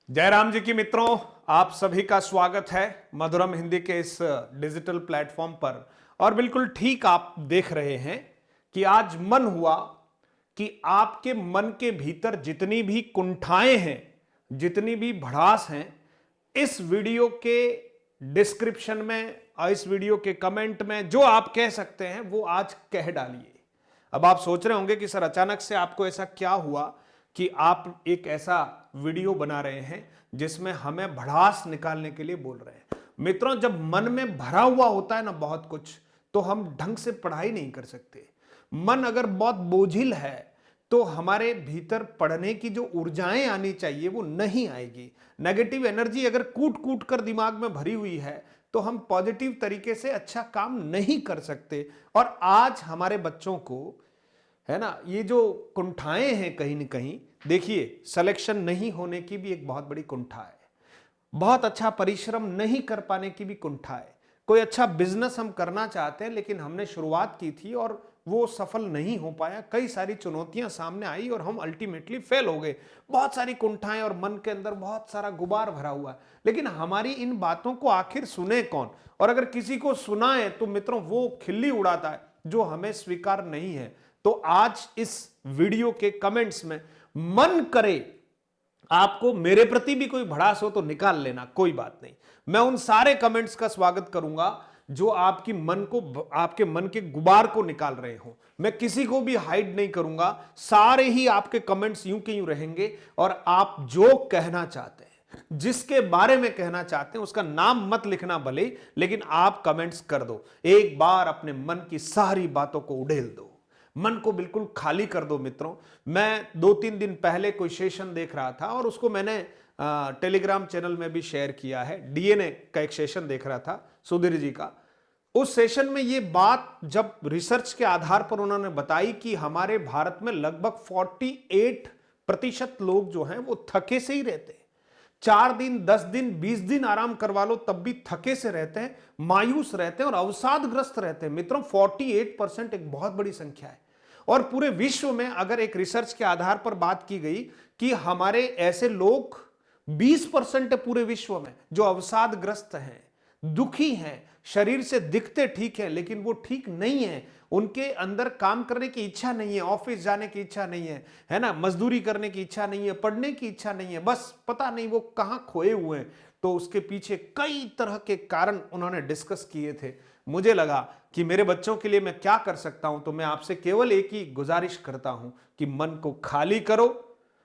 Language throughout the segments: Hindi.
जयराम जी की मित्रों, आप सभी का स्वागत है मधुरम हिंदी के इस डिजिटल प्लेटफॉर्म पर। और बिल्कुल ठीक आप देख रहे हैं कि आज मन हुआ कि आपके मन के भीतर जितनी भी कुंठाएं हैं, जितनी भी भड़ास हैं, इस वीडियो के डिस्क्रिप्शन में और इस वीडियो के कमेंट में जो आप कह सकते हैं वो आज कह डालिए। अब आप सोच रहे होंगे कि सर अचानक से आपको ऐसा क्या हुआ कि आप एक ऐसा वीडियो बना रहे हैं जिसमें हमें भड़ास निकालने के लिए बोल रहे हैं। मित्रों, जब मन में भरा हुआ होता है ना बहुत कुछ, तो हम ढंग से पढ़ाई नहीं कर सकते। मन अगर बहुत बोझिल है तो हमारे भीतर पढ़ने की जो ऊर्जाएं आनी चाहिए वो नहीं आएगी। नेगेटिव एनर्जी अगर कूट कूट कर दिमाग में भरी हुई है तो हम पॉजिटिव तरीके से अच्छा काम नहीं कर सकते। और आज हमारे बच्चों को, है ना, ये जो कुंठाएं हैं कहीं ना कहीं, देखिए, सिलेक्शन नहीं होने की भी एक बहुत बड़ी कुंठा है, बहुत अच्छा परिश्रम नहीं कर पाने की भी कुंठा है। कोई अच्छा बिजनेस हम करना चाहते हैं लेकिन हमने शुरुआत की थी और वो सफल नहीं हो पाया, कई सारी चुनौतियां सामने आई और हम अल्टीमेटली फेल हो गए। बहुत सारी कुंठाएं और मन के अंदर बहुत सारा गुबार भरा हुआ है। लेकिन हमारी इन बातों को आखिर सुने कौन? और अगर किसी को सुनाए तो मित्रों वो खिल्ली उड़ाता है जो हमें स्वीकार नहीं है। तो आज इस वीडियो के कमेंट्स में मन करे आपको मेरे प्रति भी कोई भड़ास हो तो निकाल लेना, कोई बात नहीं। मैं उन सारे कमेंट्स का स्वागत करूंगा जो आपकी मन को, आपके मन के गुबार को निकाल रहे हो। मैं किसी को भी हाइड नहीं करूंगा, सारे ही आपके कमेंट्स यूं के यूं रहेंगे। और आप जो कहना चाहते हैं, जिसके बारे में कहना चाहते हैं, उसका नाम मत लिखना भले, लेकिन आप कमेंट्स कर दो। एक बार अपने मन की सारी बातों को उड़ेल दो, मन को बिल्कुल खाली कर दो। मित्रों, मैं 2-3 दिन पहले कोई सेशन देख रहा था और उसको मैंने टेलीग्राम चैनल में भी शेयर किया है। डीएनए का एक सेशन देख रहा था सुधीर जी का। उस सेशन में ये बात जब रिसर्च के आधार पर उन्होंने बताई कि हमारे भारत में लगभग 48% लोग जो हैं वो थके से ही रहते हैं। 4 दिन, 10 दिन, 20 दिन आराम करवा लो तब भी थके से रहते हैं, मायूस रहते हैं और अवसादग्रस्त रहते हैं। मित्रों, 48% एक बहुत बड़ी संख्या है। और पूरे विश्व में अगर एक रिसर्च के आधार पर बात की गई कि हमारे ऐसे लोग 20% है पूरे विश्व में जो अवसादग्रस्त हैं, दुखी हैं, शरीर से दिखते ठीक है लेकिन वो ठीक नहीं है। उनके अंदर काम करने की इच्छा नहीं है, ऑफिस जाने की इच्छा नहीं है ना, मजदूरी करने की इच्छा नहीं है, पढ़ने की इच्छा नहीं है, बस पता नहीं वो कहां खोए हुए हैं। तो उसके पीछे कई तरह के कारण उन्होंने डिस्कस किए थे। मुझे लगा कि मेरे बच्चों के लिए मैं क्या कर सकता हूं, तो मैं आपसे केवल एक ही गुजारिश करता हूं कि मन को खाली करो,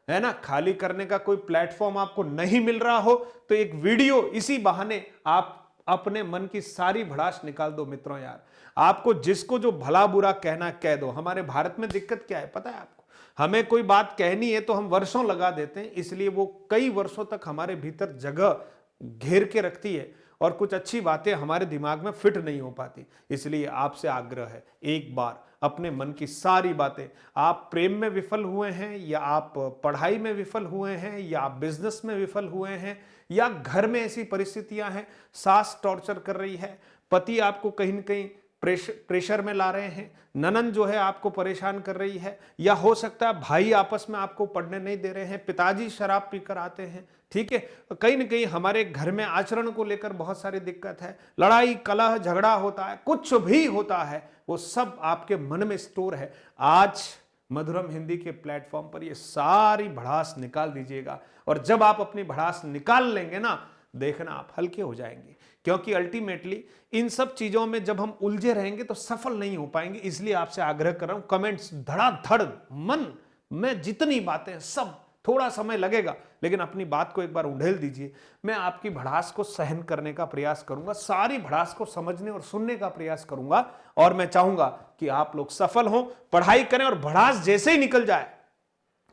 है ना। खाली करने का कोई प्लेटफॉर्म आपको नहीं मिल रहा हो तो एक वीडियो, इसी बहाने आप अपने मन की सारी भड़ास निकाल दो। मित्रों यार, आपको जिसको जो भला बुरा कहना कह दो। हमारे भारत में दिक्कत क्या है पता है आपको? हमें कोई बात कहनी है तो हम वर्षों लगा देते हैं, इसलिए वो कई वर्षों तक हमारे भीतर जगह घेर के रखती है और कुछ अच्छी बातें हमारे दिमाग में फिट नहीं हो पाती। इसलिए आपसे आग्रह है, एक बार अपने मन की सारी बातें, आप प्रेम में विफल हुए हैं या आप पढ़ाई में विफल हुए हैं या आप बिजनेस में विफल हुए हैं या घर में ऐसी परिस्थितियां हैं, सास टॉर्चर कर रही है, पति आपको कहीं न कहीं प्रेशर में ला रहे हैं, ननन जो है आपको परेशान कर रही है, या हो सकता है भाई आपस में आपको पढ़ने नहीं दे रहे हैं, पिताजी शराब पीकर आते हैं, ठीक है, कहीं ना कहीं हमारे घर में आचरण को लेकर बहुत सारी दिक्कत है, लड़ाई कलह झगड़ा होता है, कुछ भी होता है, वो सब आपके मन में स्टोर है। आज मधुरम हिंदी के प्लेटफॉर्म पर ये सारी भड़ास निकाल दीजिएगा। और जब आप अपनी भड़ास निकाल लेंगे ना, देखना आप हल्के हो जाएंगे। क्योंकि अल्टीमेटली इन सब चीजों में जब हम उलझे रहेंगे तो सफल नहीं हो पाएंगे। इसलिए आपसे आग्रह कर रहा हूं, कमेंट्स धड़ाधड़, मन में जितनी बातें सब, थोड़ा समय लगेगा लेकिन अपनी बात को एक बार उंडेल दीजिए। मैं आपकी भड़ास को सहन करने का प्रयास करूंगा, सारी भड़ास को समझने और सुनने का प्रयास करूंगा। और मैं चाहूंगा कि आप लोग सफल हों, पढ़ाई करें और भड़ास जैसे ही निकल जाए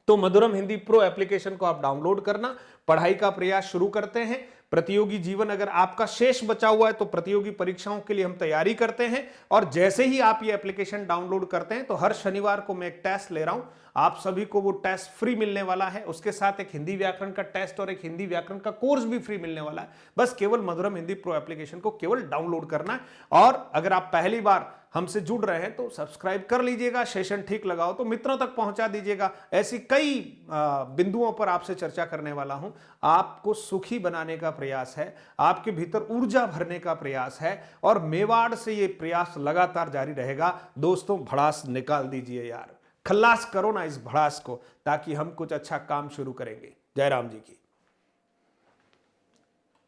तो मधुरम हिंदी प्रो एप्लीकेशन को आप डाउनलोड करना, पढ़ाई का प्रयास शुरू करते हैं। प्रतियोगी जीवन अगर आपका शेष बचा हुआ है तो प्रतियोगी परीक्षाओं के लिए हम तैयारी करते हैं। और जैसे ही आप ये एप्लीकेशन डाउनलोड करते हैं तो हर शनिवार को मैं एक टेस्ट ले रहा हूं, आप सभी को वो टेस्ट फ्री मिलने वाला है। उसके साथ एक हिंदी व्याकरण का टेस्ट और एक हिंदी व्याकरण का कोर्स भी फ्री मिलने वाला है। बस केवल मधुरम हिंदी प्रो एप्लीकेशन को केवल डाउनलोड करना है। और अगर आप पहली बार हमसे जुड़ रहे हैं तो सब्सक्राइब कर लीजिएगा, सेशन ठीक लगाओ तो मित्रों तक पहुंचा दीजिएगा। ऐसी कई बिंदुओं पर आपसे चर्चा करने वाला हूं। आपको सुखी बनाने का प्रयास है, आपके भीतर ऊर्जा भरने का प्रयास है और मेवाड़ से ये प्रयास लगातार जारी रहेगा। दोस्तों, भड़ास निकाल दीजिए यार, खल्लास करो ना इस भड़ास को, ताकि हम कुछ अच्छा काम शुरू करेंगे। जय राम जी की।